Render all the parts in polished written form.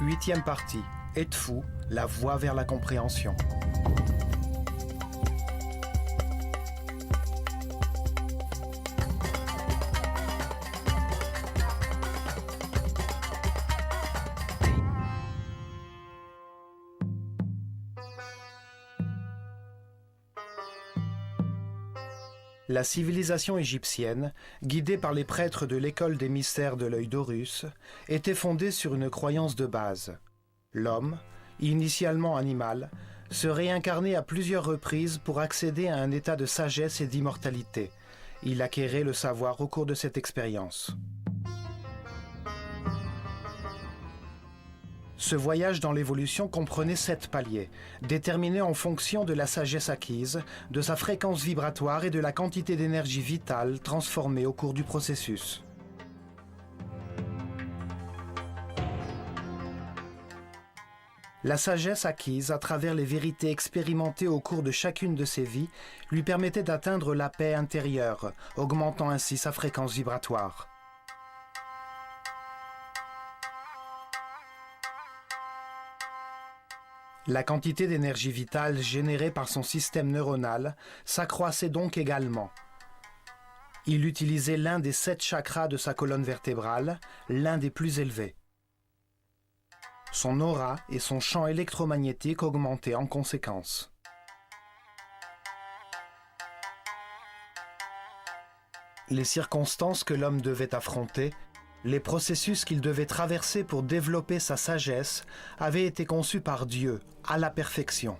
8e partie. Edfu, la voie vers la compréhension. La civilisation égyptienne, guidée par les prêtres de l'école des mystères de l'œil d'Horus, était fondée sur une croyance de base. L'homme, initialement animal, se réincarnait à plusieurs reprises pour accéder à un état de sagesse et d'immortalité. Il acquérait le savoir au cours de cette expérience. Ce voyage dans l'évolution comprenait 7 paliers, déterminés en fonction de la sagesse acquise, de sa fréquence vibratoire et de la quantité d'énergie vitale transformée au cours du processus. La sagesse acquise à travers les vérités expérimentées au cours de chacune de ses vies lui permettait d'atteindre la paix intérieure, augmentant ainsi sa fréquence vibratoire. La quantité d'énergie vitale générée par son système neuronal s'accroissait donc également. Il utilisait l'un des 7 chakras de sa colonne vertébrale, l'un des plus élevés. Son aura et son champ électromagnétique augmentaient en conséquence. Les circonstances que l'homme devait affronter, les processus qu'il devait traverser pour développer sa sagesse avaient été conçus par Dieu à la perfection.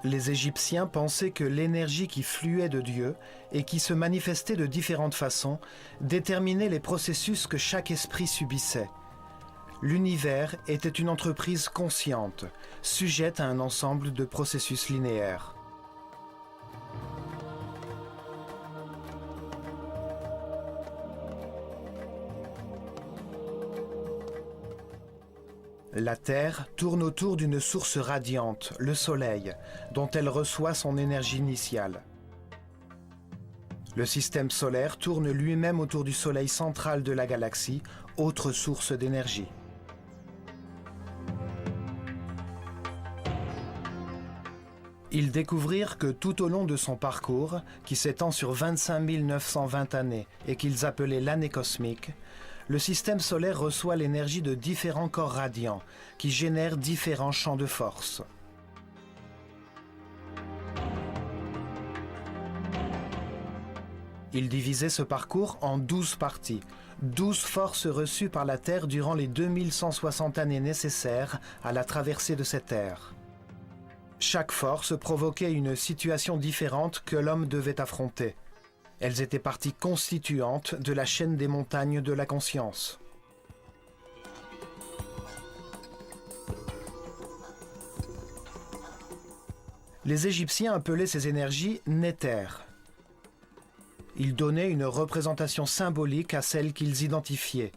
Les Égyptiens pensaient que l'énergie qui fluait de Dieu et qui se manifestait de différentes façons déterminait les processus que chaque esprit subissait. L'univers était une entreprise consciente, sujette à un ensemble de processus linéaires. La Terre tourne autour d'une source radiante, le Soleil, dont elle reçoit son énergie initiale. Le système solaire tourne lui-même autour du Soleil central de la galaxie, autre source d'énergie. Ils découvrirent que tout au long de son parcours, qui s'étend sur 25 920 années et qu'ils appelaient l'année cosmique, le système solaire reçoit l'énergie de différents corps radiants qui génèrent différents champs de force. Il divisait ce parcours en 12 parties, 12 forces reçues par la Terre durant les 2160 années nécessaires à la traversée de cette ère. Chaque force provoquait une situation différente que l'homme devait affronter. Elles étaient parties constituantes de la chaîne des montagnes de la conscience. Les Égyptiens appelaient ces énergies néthères. Ils donnaient une représentation symbolique à celles qu'ils identifiaient.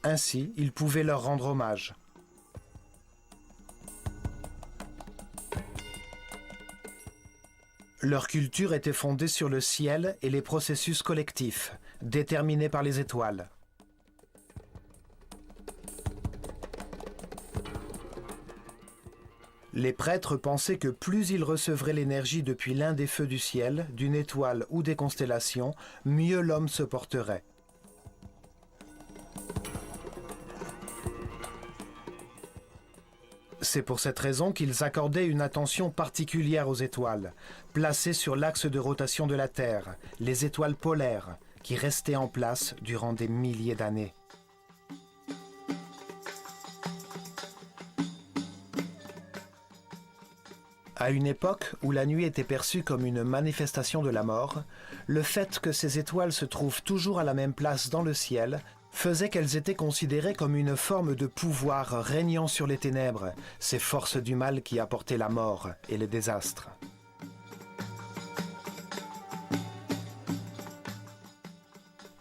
Ainsi, ils pouvaient leur rendre hommage. Leur culture était fondée sur le ciel et les processus collectifs, déterminés par les étoiles. Les prêtres pensaient que plus ils recevraient l'énergie depuis l'un des feux du ciel, d'une étoile ou des constellations, mieux l'homme se porterait. C'est pour cette raison qu'ils accordaient une attention particulière aux étoiles, placées sur l'axe de rotation de la Terre, les étoiles polaires, qui restaient en place durant des milliers d'années. À une époque où la nuit était perçue comme une manifestation de la mort, le fait que ces étoiles se trouvent toujours à la même place dans le ciel faisait qu'elles étaient considérées comme une forme de pouvoir régnant sur les ténèbres, ces forces du mal qui apportaient la mort et les désastres.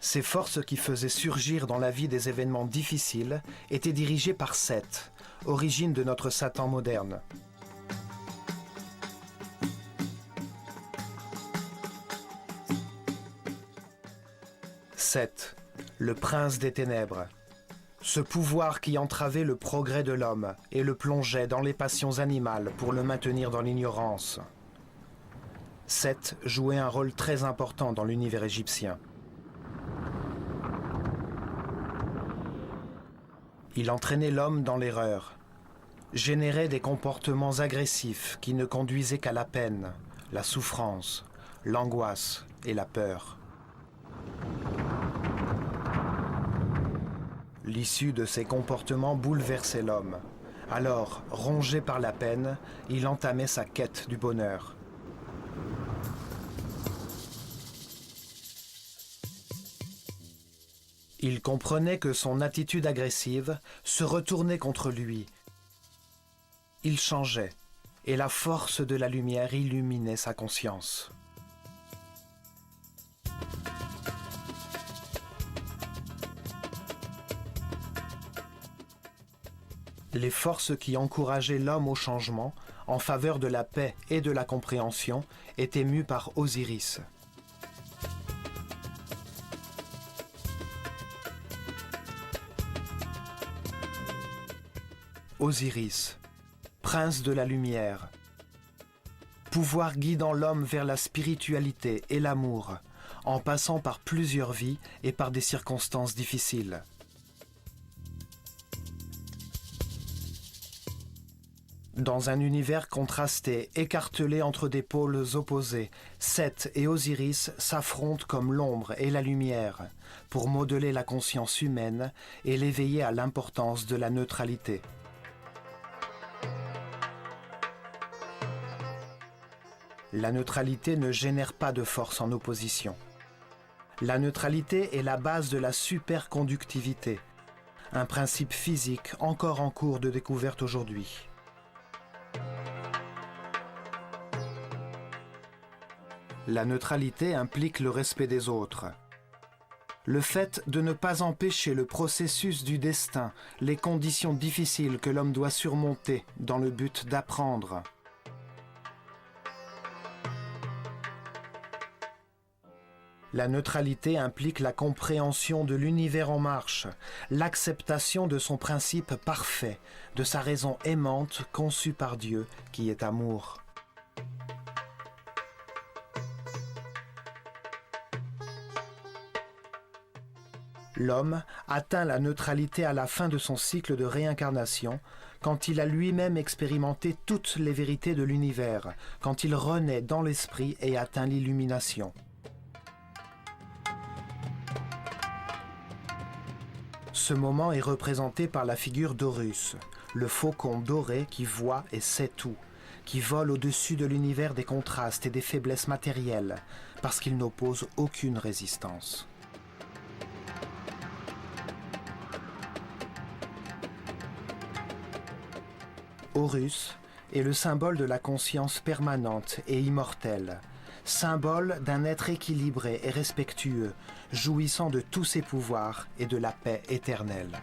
Ces forces qui faisaient surgir dans la vie des événements difficiles étaient dirigées par Seth, origine de notre Satan moderne. Seth, le prince des ténèbres. Ce pouvoir qui entravait le progrès de l'homme et le plongeait dans les passions animales pour le maintenir dans l'ignorance. Seth jouait un rôle très important dans l'univers égyptien. Il entraînait l'homme dans l'erreur, générait des comportements agressifs qui ne conduisaient qu'à la peine, la souffrance, l'angoisse et la peur. L'issue de ces comportements bouleversait l'homme. Alors, rongé par la peine, il entamait sa quête du bonheur. Il comprenait que son attitude agressive se retournait contre lui. Il changeait, et la force de la lumière illuminait sa conscience. Les forces qui encourageaient l'homme au changement, en faveur de la paix et de la compréhension, étaient mues par Osiris. Osiris, prince de la lumière, pouvoir guidant l'homme vers la spiritualité et l'amour, en passant par plusieurs vies et par des circonstances difficiles. Dans un univers contrasté, écartelé entre des pôles opposés, Seth et Osiris s'affrontent comme l'ombre et la lumière pour modeler la conscience humaine et l'éveiller à l'importance de la neutralité. La neutralité ne génère pas de force en opposition. La neutralité est la base de la superconductivité, un principe physique encore en cours de découverte aujourd'hui. La neutralité implique le respect des autres. Le fait de ne pas empêcher le processus du destin, les conditions difficiles que l'homme doit surmonter dans le but d'apprendre. La neutralité implique la compréhension de l'univers en marche, l'acceptation de son principe parfait, de sa raison aimante conçue par Dieu qui est amour. L'homme atteint la neutralité à la fin de son cycle de réincarnation, quand il a lui-même expérimenté toutes les vérités de l'univers, quand il renaît dans l'esprit et atteint l'illumination. Ce moment est représenté par la figure d'Horus, le faucon doré qui voit et sait tout, qui vole au-dessus de l'univers des contrastes et des faiblesses matérielles, parce qu'il n'oppose aucune résistance. Horus est le symbole de la conscience permanente et immortelle, symbole d'un être équilibré et respectueux, jouissant de tous ses pouvoirs et de la paix éternelle.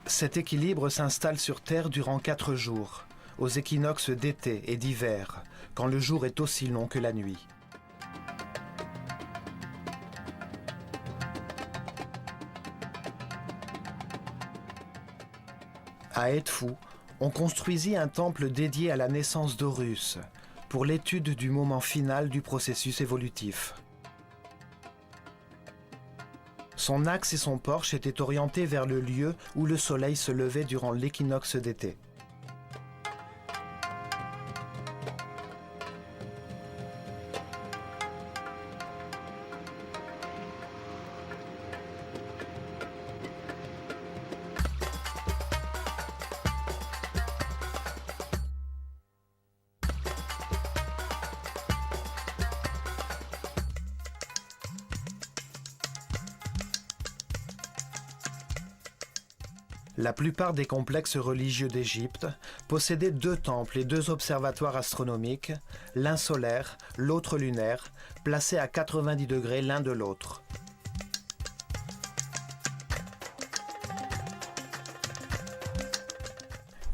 Cet équilibre s'installe sur Terre durant 4 jours, aux équinoxes d'été et d'hiver, quand le jour est aussi long que la nuit. À Edfu, on construisit un temple dédié à la naissance d'Horus, pour l'étude du moment final du processus évolutif. Son axe et son porche étaient orientés vers le lieu où le soleil se levait durant l'équinoxe d'été. La plupart des complexes religieux d'Égypte possédaient 2 temples et 2 observatoires astronomiques, l'un solaire, l'autre lunaire, placés à 90 degrés l'un de l'autre.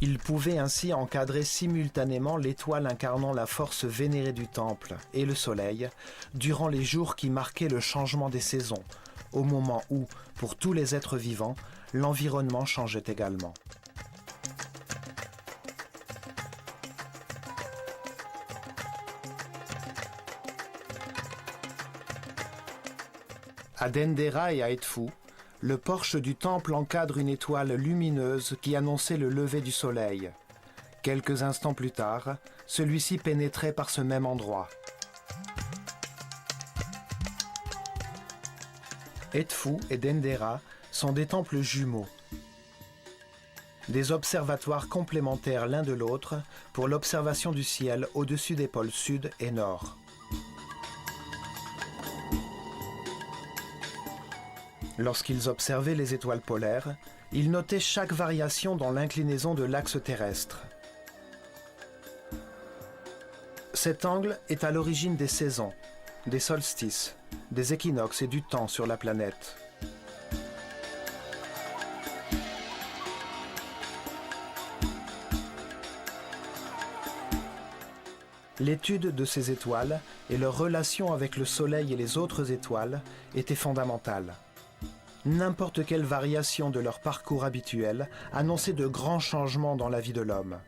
Il pouvait ainsi encadrer simultanément l'étoile incarnant la force vénérée du temple et le soleil durant les jours qui marquaient le changement des saisons, au moment où, pour tous les êtres vivants, l'environnement changeait également. À Dendera et à Edfu, le porche du temple encadre une étoile lumineuse qui annonçait le lever du soleil. Quelques instants plus tard, celui-ci pénétrait par ce même endroit. Edfu et Dendera sont des temples jumeaux, des observatoires complémentaires l'un de l'autre pour l'observation du ciel au-dessus des pôles sud et nord. Lorsqu'ils observaient les étoiles polaires, ils notaient chaque variation dans l'inclinaison de l'axe terrestre. Cet angle est à l'origine des saisons, des solstices, des équinoxes et du temps sur la planète. L'étude de ces étoiles et leur relation avec le Soleil et les autres étoiles était fondamentale. N'importe quelle variation de leur parcours habituel annonçait de grands changements dans la vie de l'homme.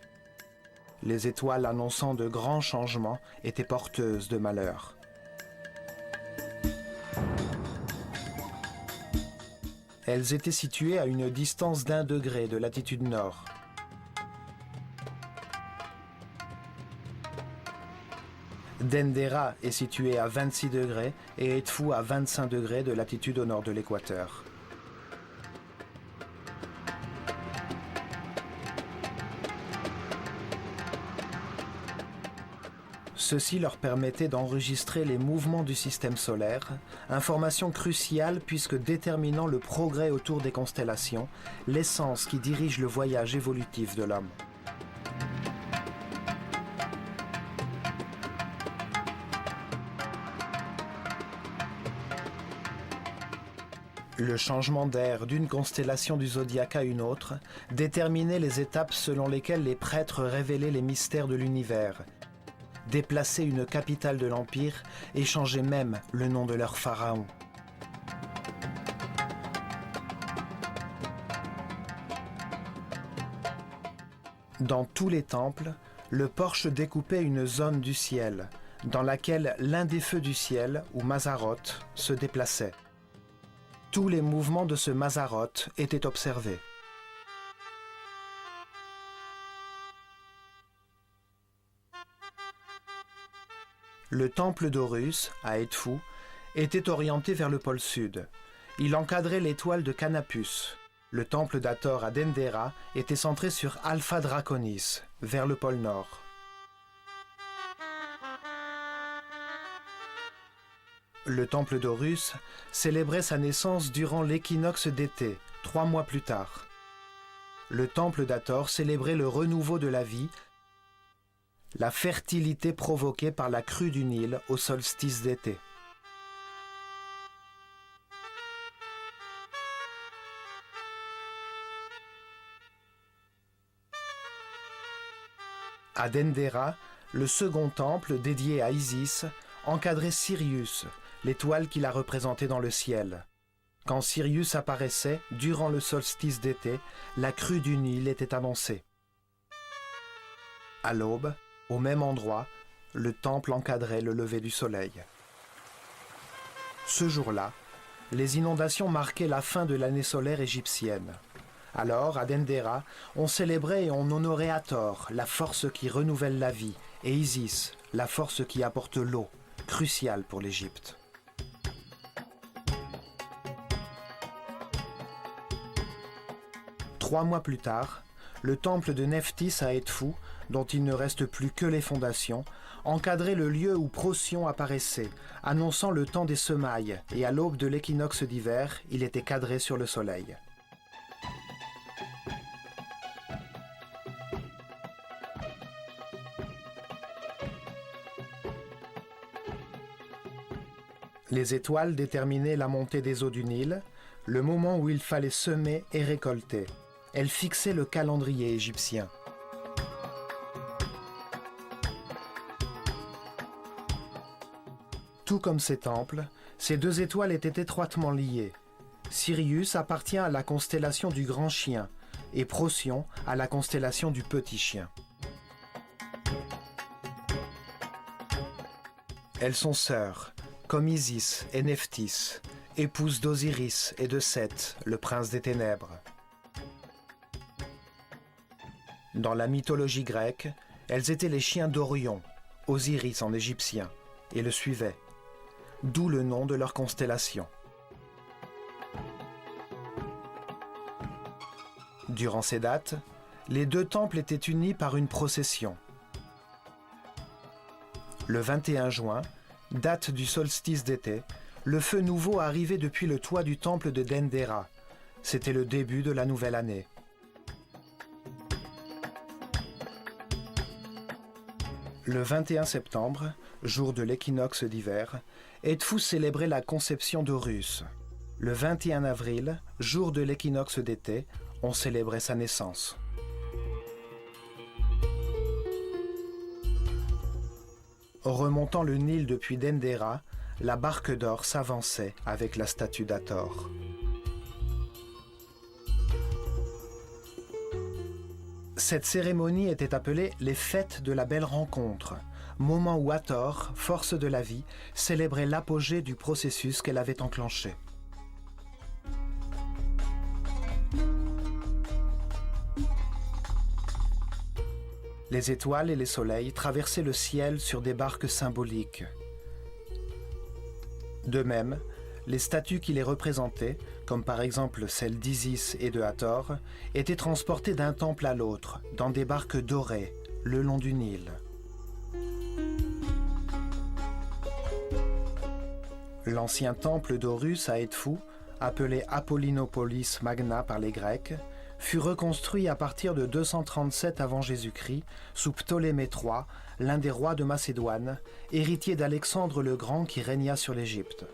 Les étoiles annonçant de grands changements étaient porteuses de malheur. Elles étaient situées à une distance d'1 degré de latitude nord. Dendera est situé à 26 degrés et Edfu à 25 degrés de latitude au nord de l'équateur. Ceci leur permettait d'enregistrer les mouvements du système solaire, information cruciale puisque déterminant le progrès autour des constellations, l'essence qui dirige le voyage évolutif de l'homme. Le changement d'air d'une constellation du zodiaque à une autre déterminait les étapes selon lesquelles les prêtres révélaient les mystères de l'univers, déplaçaient une capitale de l'Empire et changeaient même le nom de leur pharaon. Dans tous les temples, le porche découpait une zone du ciel, dans laquelle l'un des feux du ciel, ou Mazzaroth, se déplaçait. Tous les mouvements de ce Mazzaroth étaient observés. Le temple d'Horus, à Edfu, était orienté vers le pôle sud. Il encadrait l'étoile de Canopus. Le temple d'Hathor à Dendera était centré sur Alpha Draconis, vers le pôle nord. Le temple d'Horus célébrait sa naissance durant l'équinoxe d'été, 3 mois plus tard. Le temple d'Hathor célébrait le renouveau de la vie, la fertilité provoquée par la crue du Nil au solstice d'été. À Dendera, le second temple dédié à Isis encadrait Sirius, l'étoile qui la représentait dans le ciel. Quand Sirius apparaissait, durant le solstice d'été, la crue du Nil était annoncée. À l'aube, au même endroit, le temple encadrait le lever du soleil. Ce jour-là, les inondations marquaient la fin de l'année solaire égyptienne. Alors, à Dendera, on célébrait et on honorait Hathor, la force qui renouvelle la vie, et Isis, la force qui apporte l'eau, cruciale pour l'Égypte. Trois mois plus tard, le temple de Nephthys à Edfu, dont il ne reste plus que les fondations, encadrait le lieu où Procyon apparaissait, annonçant le temps des semailles, et à l'aube de l'équinoxe d'hiver, il était cadré sur le soleil. Les étoiles déterminaient la montée des eaux du Nil, le moment où il fallait semer et récolter. Elles fixaient le calendrier égyptien. Tout comme ces temples, ces deux étoiles étaient étroitement liées. Sirius appartient à la constellation du Grand Chien et Procyon à la constellation du Petit Chien. Elles sont sœurs, comme Isis et Nephthys, épouses d'Osiris et de Seth, le prince des ténèbres. Dans la mythologie grecque, elles étaient les chiens d'Orion, Osiris en égyptien, et le suivaient, d'où le nom de leur constellation. Durant ces dates, les deux temples étaient unis par une procession. Le 21 juin, date du solstice d'été, le feu nouveau arrivait depuis le toit du temple de Dendera. C'était le début de la nouvelle année. Le 21 septembre, jour de l'équinoxe d'hiver, Edfou célébrait la conception d'Horus. Le 21 avril, jour de l'équinoxe d'été, on célébrait sa naissance. Remontant le Nil depuis Dendera, la barque d'or s'avançait avec la statue d'Hathor. Cette cérémonie était appelée les Fêtes de la Belle Rencontre, moment où Hathor, force de la vie, célébrait l'apogée du processus qu'elle avait enclenché. Les étoiles et les soleils traversaient le ciel sur des barques symboliques. De même, les statues qui les représentaient, comme par exemple celle d'Isis et de Hathor, étaient transportées d'un temple à l'autre, dans des barques dorées, le long du Nil. L'ancien temple d'Horus à Edfou, appelé Apollinopolis Magna par les Grecs, fut reconstruit à partir de 237 avant Jésus-Christ sous Ptolémée III, l'un des rois de Macédoine, héritier d'Alexandre le Grand qui régna sur l'Égypte.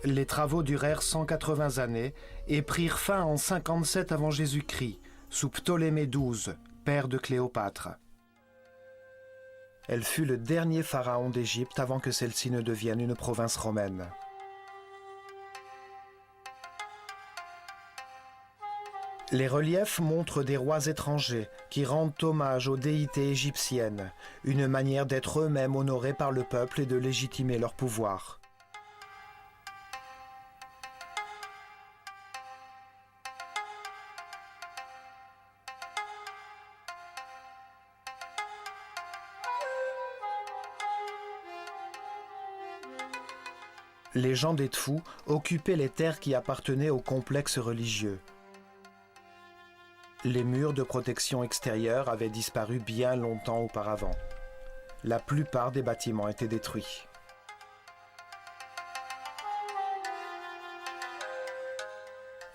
Les travaux durèrent 180 années et prirent fin en 57 avant Jésus-Christ, sous Ptolémée XII, père de Cléopâtre. Elle fut le dernier pharaon d'Égypte avant que celle-ci ne devienne une province romaine. Les reliefs montrent des rois étrangers qui rendent hommage aux déités égyptiennes, une manière d'être eux-mêmes honorés par le peuple et de légitimer leur pouvoir. Les gens d'Edfou occupaient les terres qui appartenaient au complexe religieux. Les murs de protection extérieure avaient disparu bien longtemps auparavant. La plupart des bâtiments étaient détruits.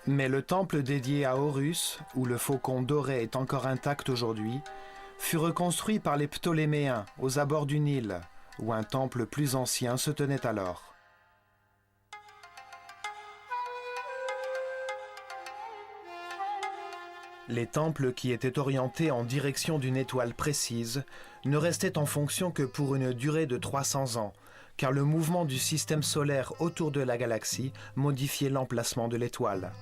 Mais le temple dédié à Horus, où le faucon doré est encore intact aujourd'hui, fut reconstruit par les Ptoléméens aux abords du Nil, où un temple plus ancien se tenait alors. Les temples qui étaient orientés en direction d'une étoile précise ne restaient en fonction que pour une durée de 300 ans, car le mouvement du système solaire autour de la galaxie modifiait l'emplacement de l'étoile.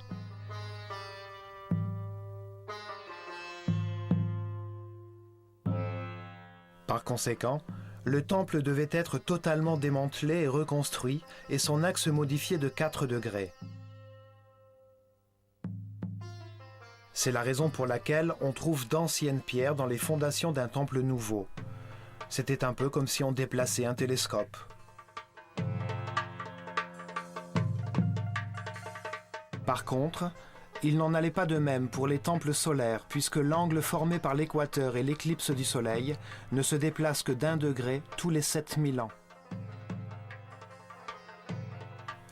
Par conséquent, le temple devait être totalement démantelé et reconstruit et son axe modifié de 4 degrés. C'est la raison pour laquelle on trouve d'anciennes pierres dans les fondations d'un temple nouveau. C'était un peu comme si on déplaçait un télescope. Par contre, il n'en allait pas de même pour les temples solaires, puisque l'angle formé par l'équateur et l'éclipse du Soleil ne se déplace que d'1 degré tous les 7000 ans.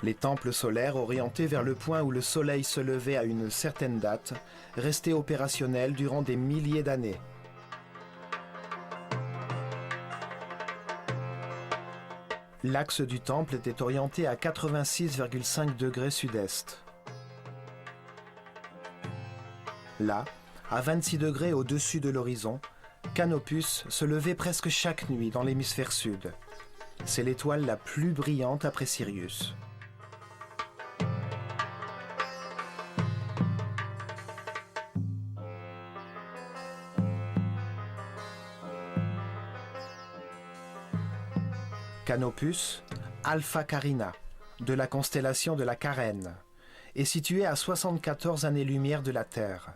Les temples solaires orientés vers le point où le Soleil se levait à une certaine date restaient opérationnels durant des milliers d'années. L'axe du temple était orienté à 86,5 degrés sud-est. Là, à 26 degrés au-dessus de l'horizon, Canopus se levait presque chaque nuit dans l'hémisphère sud. C'est l'étoile la plus brillante après Sirius. Canopus, Alpha Carina, de la constellation de la Carène, est située à 74 années-lumière de la Terre.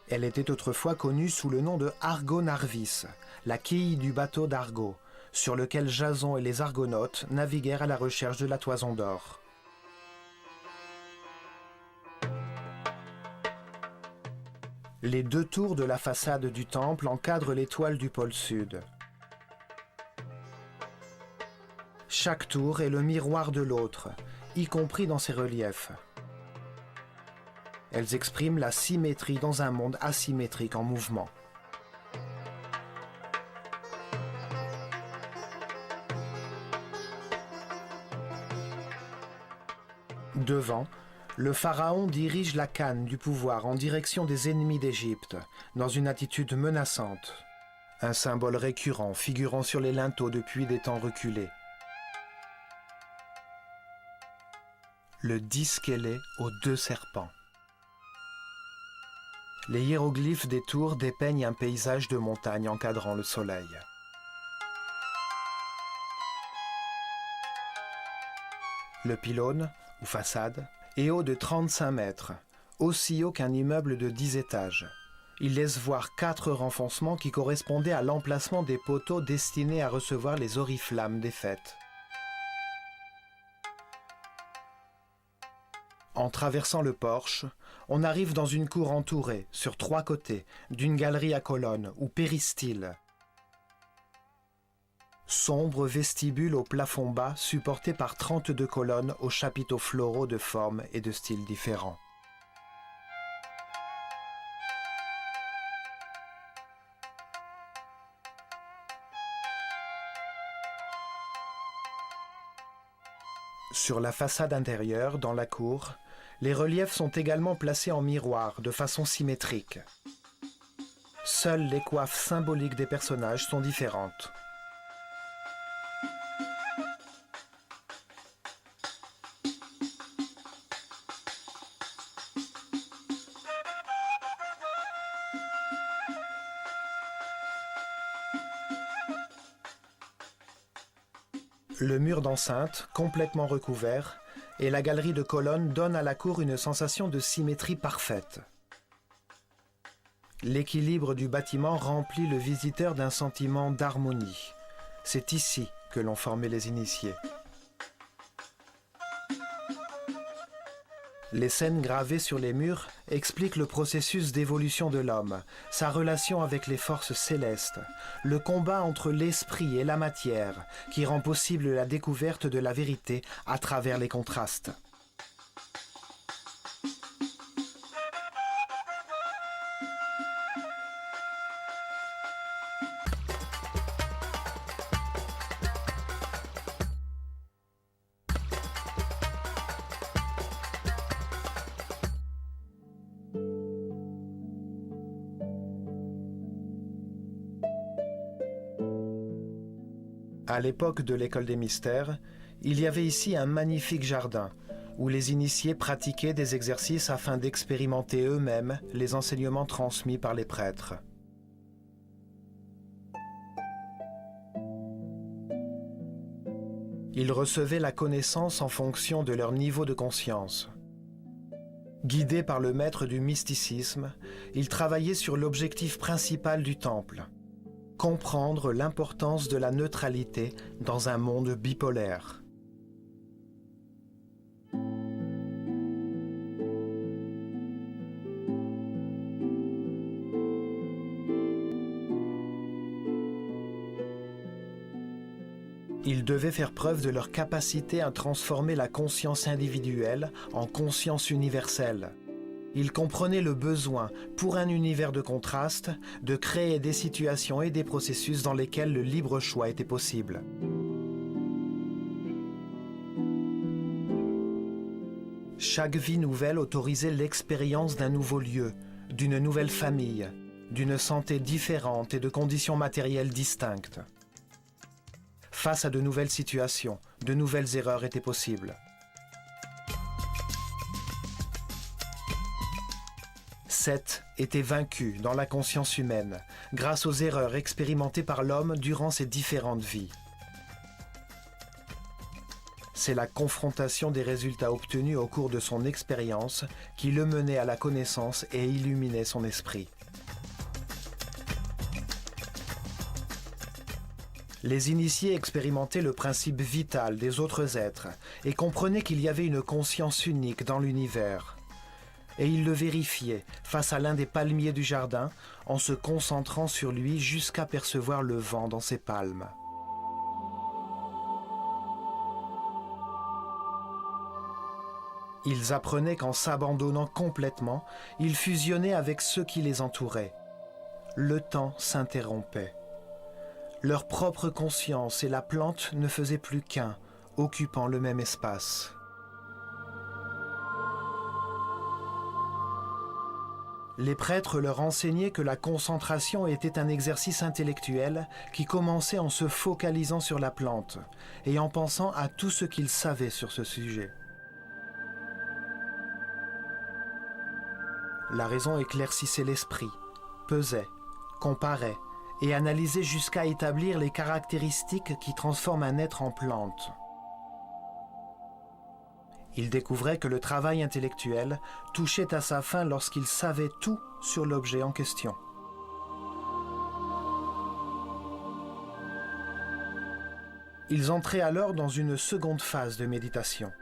Elle était autrefois connue sous le nom de Argo Narvis, la quille du bateau d'Argo, sur lequel Jason et les Argonautes naviguèrent à la recherche de la toison d'or. Les deux tours de la façade du temple encadrent l'étoile du pôle sud. Chaque tour est le miroir de l'autre, y compris dans ses reliefs. Elles expriment la symétrie dans un monde asymétrique en mouvement. Devant, le pharaon dirige la canne du pouvoir en direction des ennemis d'Égypte, dans une attitude menaçante. Un symbole récurrent figurant sur les linteaux depuis des temps reculés. Le disque ailé aux deux serpents. Les hiéroglyphes des tours dépeignent un paysage de montagne encadrant le soleil. Le pylône, ou façade, est haut de 35 mètres, aussi haut qu'un immeuble de 10 étages. Il laisse voir 4 renfoncements qui correspondaient à l'emplacement des poteaux destinés à recevoir les oriflammes des fêtes. En traversant le porche, on arrive dans une cour entourée, sur 3 côtés, d'une galerie à colonnes ou péristyle. Sombre vestibule au plafond bas supporté par 32 colonnes aux chapiteaux floraux de formes et de styles différents. Sur la façade intérieure, dans la cour, les reliefs sont également placés en miroir de façon symétrique. Seules les coiffes symboliques des personnages sont différentes. Le mur d'enceinte, complètement recouvert, et la galerie de colonnes donnent à la cour une sensation de symétrie parfaite. L'équilibre du bâtiment remplit le visiteur d'un sentiment d'harmonie. C'est ici que l'ont formé les initiés. Les scènes gravées sur les murs expliquent le processus d'évolution de l'homme, sa relation avec les forces célestes, le combat entre l'esprit et la matière qui rend possible la découverte de la vérité à travers les contrastes. À l'époque de l'école des mystères, il y avait ici un magnifique jardin où les initiés pratiquaient des exercices afin d'expérimenter eux-mêmes les enseignements transmis par les prêtres. Ils recevaient la connaissance en fonction de leur niveau de conscience. Guidés par le maître du mysticisme, ils travaillaient sur l'objectif principal du temple: comprendre l'importance de la neutralité dans un monde bipolaire. Ils devaient faire preuve de leur capacité à transformer la conscience individuelle en conscience universelle. Ils comprenaient le besoin, pour un univers de contraste, de créer des situations et des processus dans lesquels le libre choix était possible. Chaque vie nouvelle autorisait l'expérience d'un nouveau lieu, d'une nouvelle famille, d'une santé différente et de conditions matérielles distinctes. Face à de nouvelles situations, de nouvelles erreurs étaient possibles. Seth était vaincu dans la conscience humaine grâce aux erreurs expérimentées par l'homme durant ses différentes vies. C'est la confrontation des résultats obtenus au cours de son expérience qui le menait à la connaissance et illuminait son esprit. Les initiés expérimentaient le principe vital des autres êtres et comprenaient qu'il y avait une conscience unique dans l'univers. Et ils le vérifiaient face à l'un des palmiers du jardin en se concentrant sur lui jusqu'à percevoir le vent dans ses palmes. Ils apprenaient qu'en s'abandonnant complètement, ils fusionnaient avec ceux qui les entouraient. Le temps s'interrompait. Leur propre conscience et la plante ne faisaient plus qu'un, occupant le même espace. Les prêtres leur enseignaient que la concentration était un exercice intellectuel qui commençait en se focalisant sur la plante et en pensant à tout ce qu'ils savaient sur ce sujet. La raison éclaircissait l'esprit, pesait, comparait et analysait jusqu'à établir les caractéristiques qui transforment un être en plante. Il découvrait que le travail intellectuel touchait à sa fin lorsqu'il savait tout sur l'objet en question. Ils entraient alors dans une seconde phase de méditation.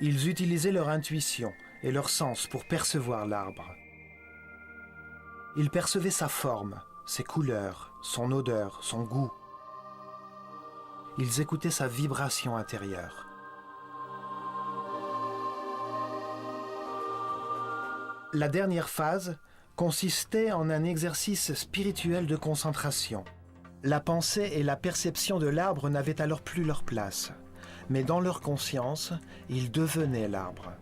Ils utilisaient leur intuition et leur sens pour percevoir l'arbre. Ils percevaient sa forme, ses couleurs, son odeur, son goût. Ils écoutaient sa vibration intérieure. La dernière phase consistait en un exercice spirituel de concentration. La pensée et la perception de l'arbre n'avaient alors plus leur place, mais dans leur conscience, ils devenaient l'arbre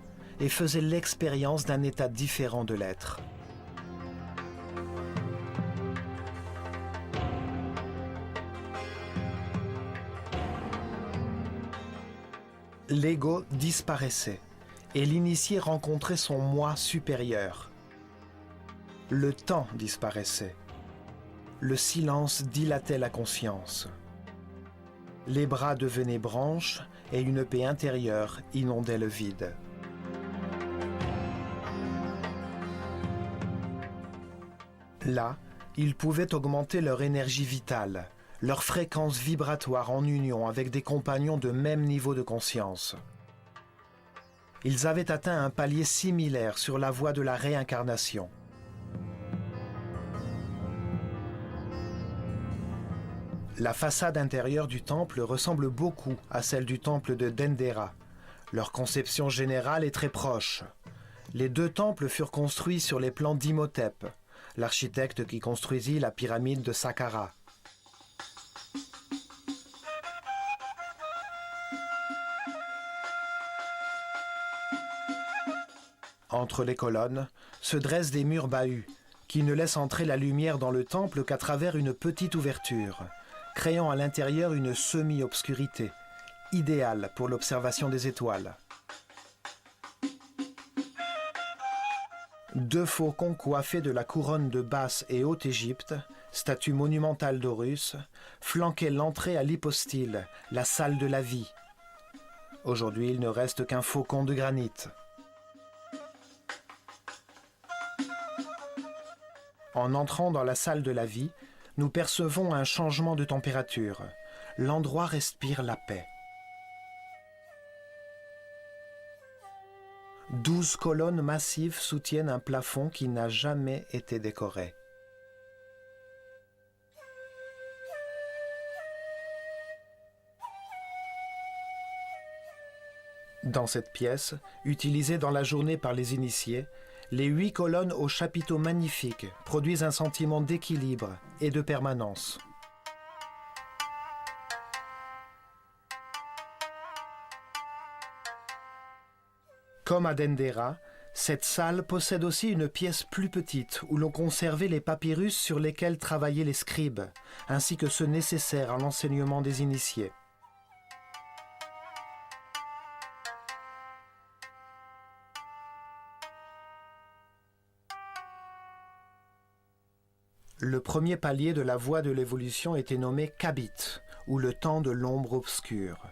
et faisaient l'expérience d'un état différent de l'être. L'ego disparaissait et l'initié rencontrait son moi supérieur. Le temps disparaissait. Le silence dilatait la conscience. Les bras devenaient branches et une paix intérieure inondait le vide. Là, ils pouvaient augmenter leur énergie vitale, leur fréquence vibratoire en union avec des compagnons de même niveau de conscience. Ils avaient atteint un palier similaire sur la voie de la réincarnation. La façade intérieure du temple ressemble beaucoup à celle du temple de Dendera. Leur conception générale est très proche. Les deux temples furent construits sur les plans d'Imhotep, l'architecte qui construisit la pyramide de Saqqara. Entre les colonnes se dressent des murs bahus qui ne laissent entrer la lumière dans le temple qu'à travers une petite ouverture, créant à l'intérieur une semi-obscurité, idéale pour l'observation des étoiles. Deux faucons coiffés de la couronne de Basse et Haute-Égypte, statue monumentale d'Horus, flanquaient l'entrée à l'hypostyle, la salle de la vie. Aujourd'hui, il ne reste qu'un faucon de granit. En entrant dans la salle de la vie, nous percevons un changement de température. L'endroit respire la paix. 12 colonnes massives soutiennent un plafond qui n'a jamais été décoré. Dans cette pièce, utilisée dans la journée par les initiés, les 8 colonnes aux chapiteaux magnifiques produisent un sentiment d'équilibre et de permanence. Comme à Dendera, cette salle possède aussi une pièce plus petite où l'on conservait les papyrus sur lesquels travaillaient les scribes, ainsi que ceux nécessaires à l'enseignement des initiés. Le premier palier de la voie de l'évolution était nommé Kabit, ou le temps de l'ombre obscure.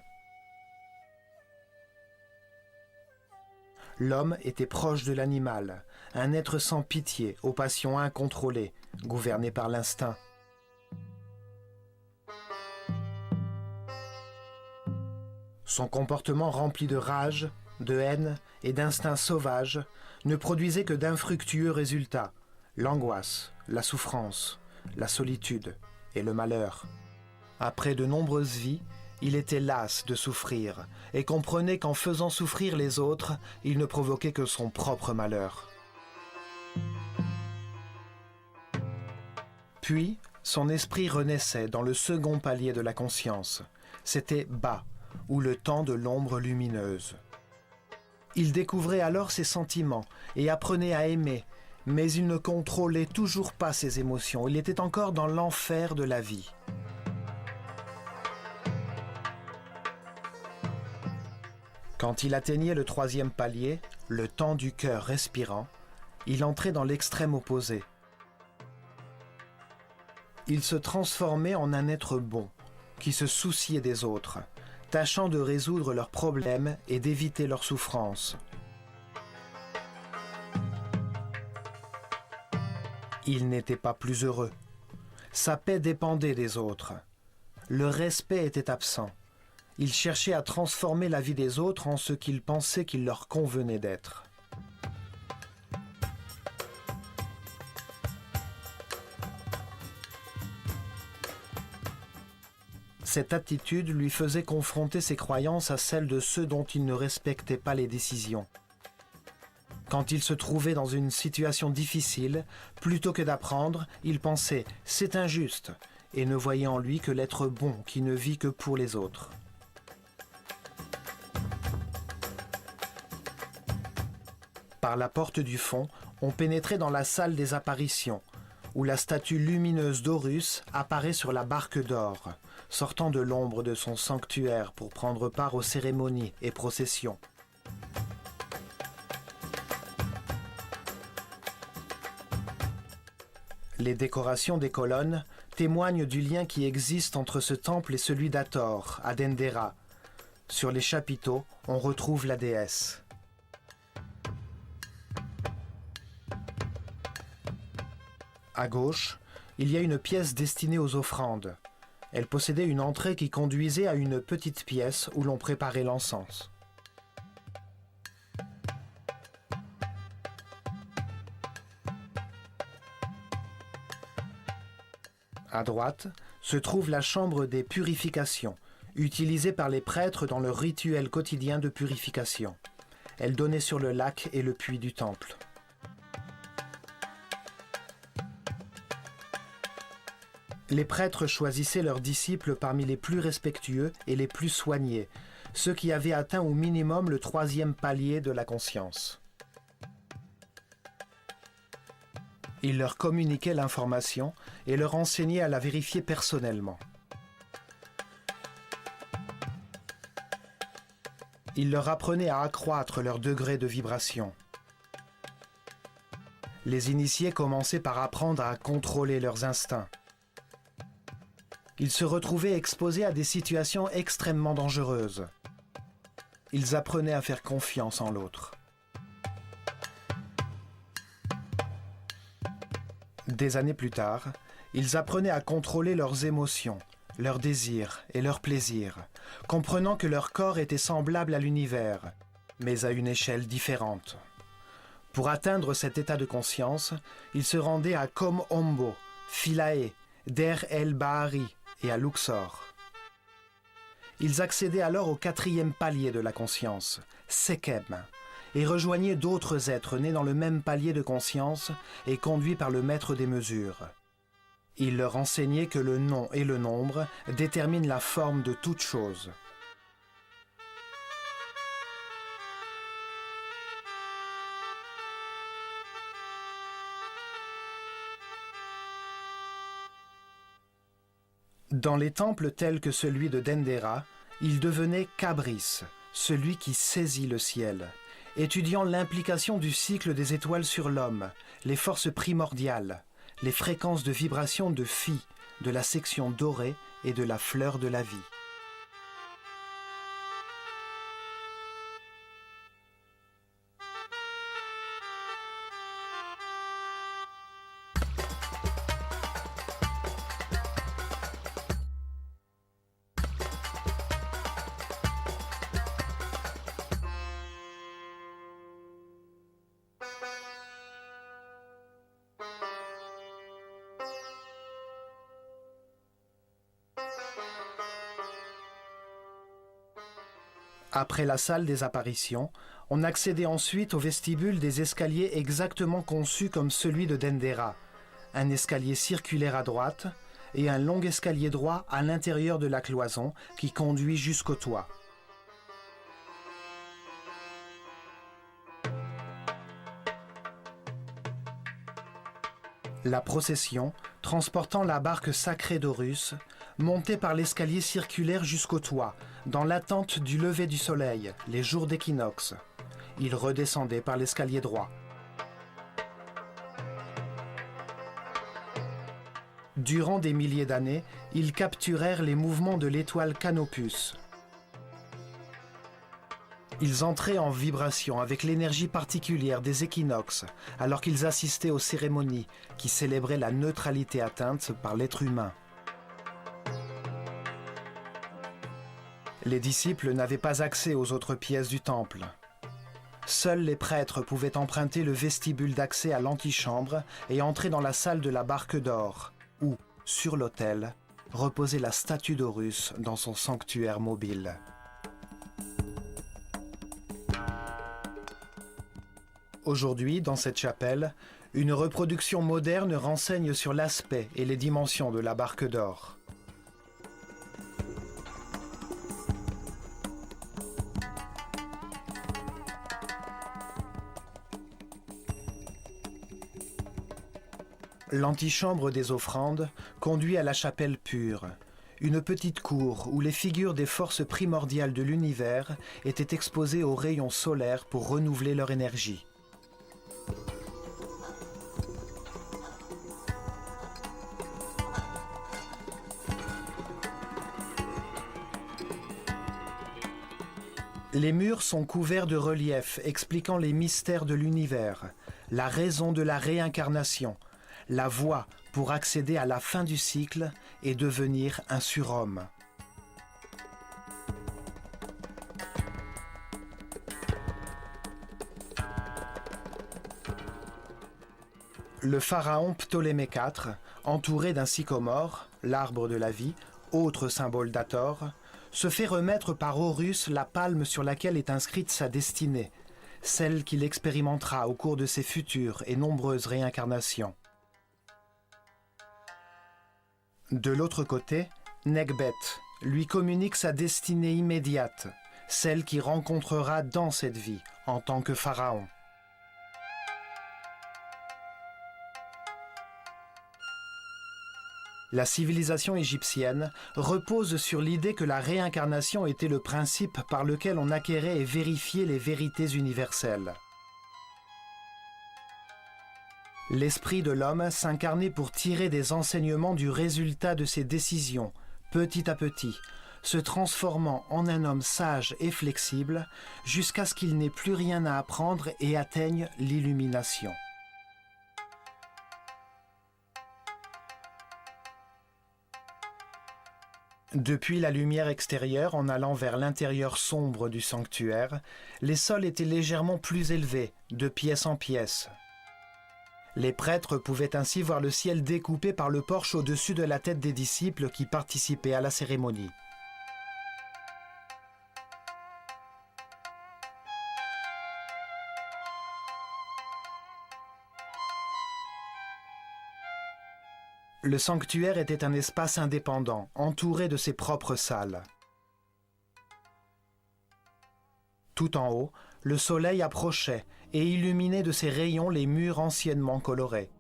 L'homme était proche de l'animal, un être sans pitié, aux passions incontrôlées, gouverné par l'instinct. Son comportement rempli de rage, de haine et d'instincts sauvages ne produisait que d'infructueux résultats, l'angoisse, la souffrance, la solitude et le malheur. Après de nombreuses vies, il était las de souffrir et comprenait qu'en faisant souffrir les autres, il ne provoquait que son propre malheur. Puis, son esprit renaissait dans le second palier de la conscience. C'était Ba, ou le temps de l'ombre lumineuse. Il découvrait alors ses sentiments et apprenait à aimer, mais il ne contrôlait toujours pas ses émotions. Il était encore dans l'enfer de la vie. Quand il atteignait le troisième palier, le temps du cœur respirant, il entrait dans l'extrême opposé. Il se transformait en un être bon, qui se souciait des autres, tâchant de résoudre leurs problèmes et d'éviter leurs souffrances. Il n'était pas plus heureux. Sa paix dépendait des autres. Le respect était absent. Il cherchait à transformer la vie des autres en ce qu'il pensait qu'il leur convenait d'être. Cette attitude lui faisait confronter ses croyances à celles de ceux dont il ne respectait pas les décisions. Quand il se trouvait dans une situation difficile, plutôt que d'apprendre, il pensait « c'est injuste » et ne voyait en lui que l'être bon qui ne vit que pour les autres. Par la porte du fond, on pénétrait dans la salle des apparitions, où la statue lumineuse d'Horus apparaît sur la barque d'or, sortant de l'ombre de son sanctuaire pour prendre part aux cérémonies et processions. Les décorations des colonnes témoignent du lien qui existe entre ce temple et celui d'Hathor, à Dendera. Sur les chapiteaux, on retrouve la déesse. À gauche, il y a une pièce destinée aux offrandes. Elle possédait une entrée qui conduisait à une petite pièce où l'on préparait l'encens. À droite se trouve la chambre des purifications, utilisée par les prêtres dans leur rituel quotidien de purification. Elle donnait sur le lac et le puits du temple. Les prêtres choisissaient leurs disciples parmi les plus respectueux et les plus soignés, ceux qui avaient atteint au minimum le troisième palier de la conscience. Ils leur communiquaient l'information et leur enseignaient à la vérifier personnellement. Ils leur apprenaient à accroître leur degré de vibration. Les initiés commençaient par apprendre à contrôler leurs instincts. Ils se retrouvaient exposés à des situations extrêmement dangereuses. Ils apprenaient à faire confiance en l'autre. Des années plus tard, ils apprenaient à contrôler leurs émotions, leurs désirs et leurs plaisirs, comprenant que leur corps était semblable à l'univers, mais à une échelle différente. Pour atteindre cet état de conscience, ils se rendaient à Kom Ombo, Philae, Der El Bahari et à Luxor. Ils accédaient alors au quatrième palier de la conscience, Sekem, et rejoignaient d'autres êtres nés dans le même palier de conscience et conduits par le maître des mesures. Il leur enseignait que le nom et le nombre déterminent la forme de toute chose. Dans les temples tels que celui de Dendera, il devenait Kabris, celui qui saisit le ciel, étudiant l'implication du cycle des étoiles sur l'homme, les forces primordiales, les fréquences de vibration de Phi, de la section dorée et de la fleur de la vie. Après la salle des apparitions, on accédait ensuite au vestibule des escaliers exactement conçus comme celui de Dendera, un escalier circulaire à droite et un long escalier droit à l'intérieur de la cloison qui conduit jusqu'au toit. La procession, transportant la barque sacrée d'Horus, montait par l'escalier circulaire jusqu'au toit, dans l'attente du lever du soleil, les jours d'équinoxe. Il redescendait par l'escalier droit. Durant des milliers d'années, ils capturèrent les mouvements de l'étoile Canopus. Ils entraient en vibration avec l'énergie particulière des équinoxes, alors qu'ils assistaient aux cérémonies qui célébraient la neutralité atteinte par l'être humain. Les disciples n'avaient pas accès aux autres pièces du temple. Seuls les prêtres pouvaient emprunter le vestibule d'accès à l'antichambre et entrer dans la salle de la barque d'or, où, sur l'autel, reposait la statue d'Horus dans son sanctuaire mobile. Aujourd'hui, dans cette chapelle, une reproduction moderne renseigne sur l'aspect et les dimensions de la barque d'or. L'antichambre des offrandes conduit à la chapelle pure, une petite cour où les figures des forces primordiales de l'univers étaient exposées aux rayons solaires pour renouveler leur énergie. Les murs sont couverts de reliefs expliquant les mystères de l'univers, la raison de la réincarnation, la voie pour accéder à la fin du cycle et devenir un surhomme. Le pharaon Ptolémée IV, entouré d'un sycomore, l'arbre de la vie, autre symbole d'Hathor, se fait remettre par Horus la palme sur laquelle est inscrite sa destinée, celle qu'il expérimentera au cours de ses futures et nombreuses réincarnations. De l'autre côté, Nekhbet lui communique sa destinée immédiate, celle qu'il rencontrera dans cette vie en tant que pharaon. La civilisation égyptienne repose sur l'idée que la réincarnation était le principe par lequel on acquérait et vérifiait les vérités universelles. L'esprit de l'homme s'incarnait pour tirer des enseignements du résultat de ses décisions, petit à petit, se transformant en un homme sage et flexible jusqu'à ce qu'il n'ait plus rien à apprendre et atteigne l'illumination. Depuis la lumière extérieure en allant vers l'intérieur sombre du sanctuaire, les sols étaient légèrement plus élevés, de pièce en pièce. Les prêtres pouvaient ainsi voir le ciel découpé par le porche au-dessus de la tête des disciples qui participaient à la cérémonie. Le sanctuaire était un espace indépendant, entouré de ses propres salles. Tout en haut, le soleil approchait et illuminait de ses rayons les murs anciennement colorés.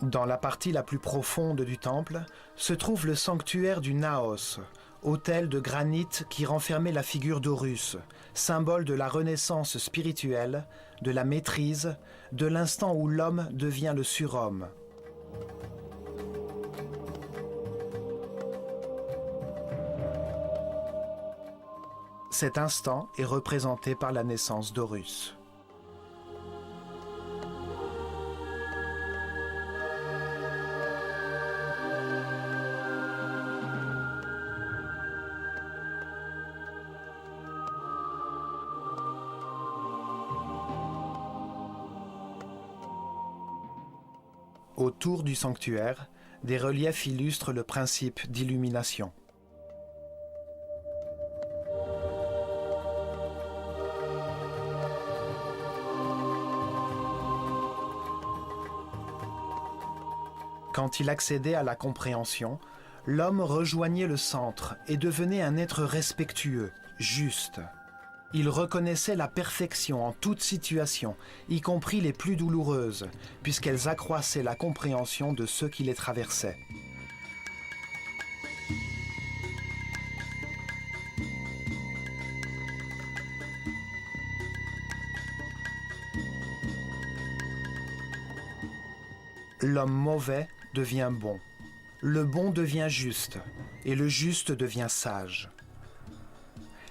Dans la partie la plus profonde du temple se trouve le sanctuaire du Naos, autel de granit qui renfermait la figure d'Horus, symbole de la renaissance spirituelle, de la maîtrise, de l'instant où l'homme devient le surhomme. Cet instant est représenté par la naissance d'Horus. Autour du sanctuaire, des reliefs illustrent le principe d'illumination. Quand il accédait à la compréhension, l'homme rejoignait le centre et devenait un être respectueux, juste. Il reconnaissait la perfection en toute situation, y compris les plus douloureuses, puisqu'elles accroissaient la compréhension de ceux qui les traversaient. L'homme mauvais devient bon, le bon devient juste, et le juste devient sage.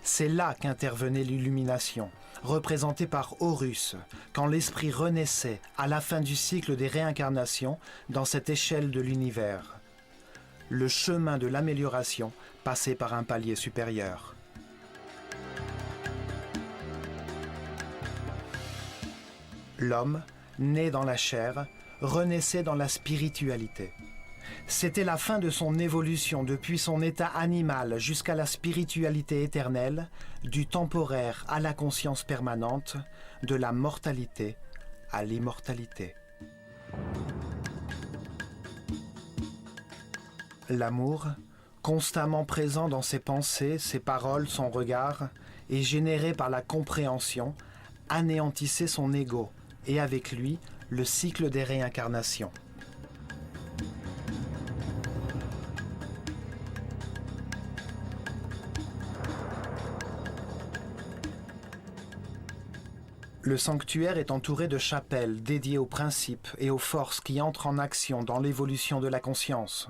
C'est là qu'intervenait l'illumination, représentée par Horus, quand l'esprit renaissait à la fin du cycle des réincarnations dans cette échelle de l'univers. Le chemin de l'amélioration passait par un palier supérieur. L'homme, né dans la chair, renaissait dans la spiritualité. C'était la fin de son évolution depuis son état animal jusqu'à la spiritualité éternelle, du temporaire à la conscience permanente, de la mortalité à l'immortalité. L'amour, constamment présent dans ses pensées, ses paroles, son regard, et généré par la compréhension, anéantissait son ego, et avec lui, le cycle des réincarnations. Le sanctuaire est entouré de chapelles dédiées aux principes et aux forces qui entrent en action dans l'évolution de la conscience.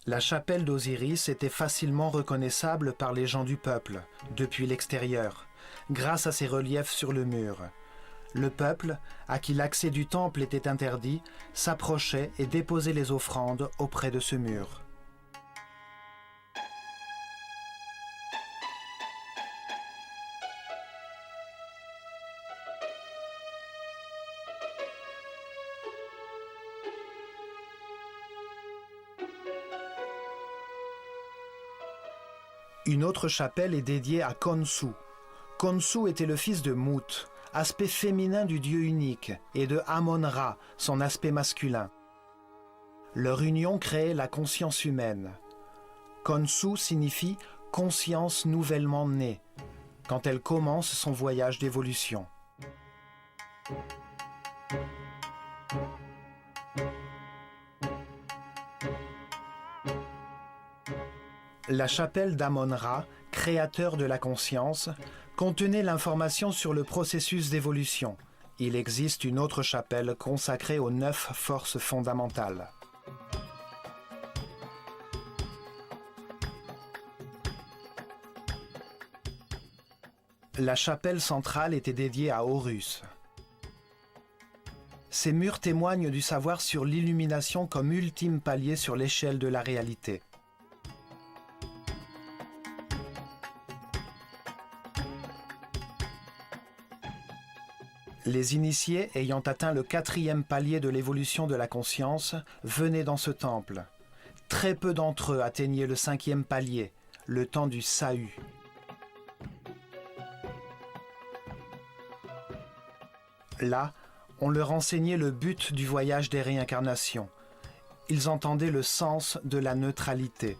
La chapelle d'Osiris était facilement reconnaissable par les gens du peuple, depuis l'extérieur, grâce à ses reliefs sur le mur. Le peuple, à qui l'accès du temple était interdit, s'approchait et déposait les offrandes auprès de ce mur. Une autre chapelle est dédiée à Khonsu. Khonsu était le fils de Mut, aspect féminin du dieu unique, et de Amon-Ra, son aspect masculin. Leur union créait la conscience humaine. Khonsu signifie « conscience nouvellement née », quand elle commence son voyage d'évolution. La chapelle d'Amon-Ra, créateur de la conscience, contenait l'information sur le processus d'évolution. Il existe une autre chapelle consacrée aux 9 forces fondamentales. La chapelle centrale était dédiée à Horus. Ces murs témoignent du savoir sur l'illumination comme ultime palier sur l'échelle de la réalité. Les initiés ayant atteint le 4e palier de l'évolution de la conscience venaient dans ce temple. Très peu d'entre eux atteignaient le 5e palier, le temps du Sahu. Là, on leur enseignait le but du voyage des réincarnations. Ils entendaient le sens de la neutralité.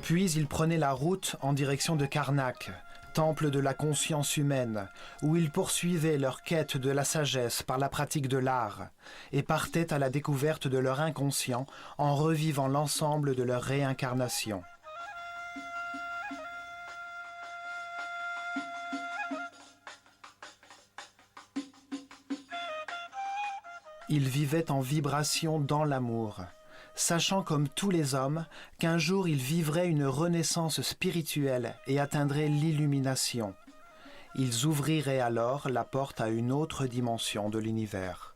Puis ils prenaient la route en direction de Karnak, temple de la conscience humaine, où ils poursuivaient leur quête de la sagesse par la pratique de l'art, et partaient à la découverte de leur inconscient en revivant l'ensemble de leur réincarnation. Ils vivaient en vibration dans l'amour, sachant comme tous les hommes qu'un jour ils vivraient une renaissance spirituelle et atteindraient l'illumination. Ils ouvriraient alors la porte à une autre dimension de l'univers.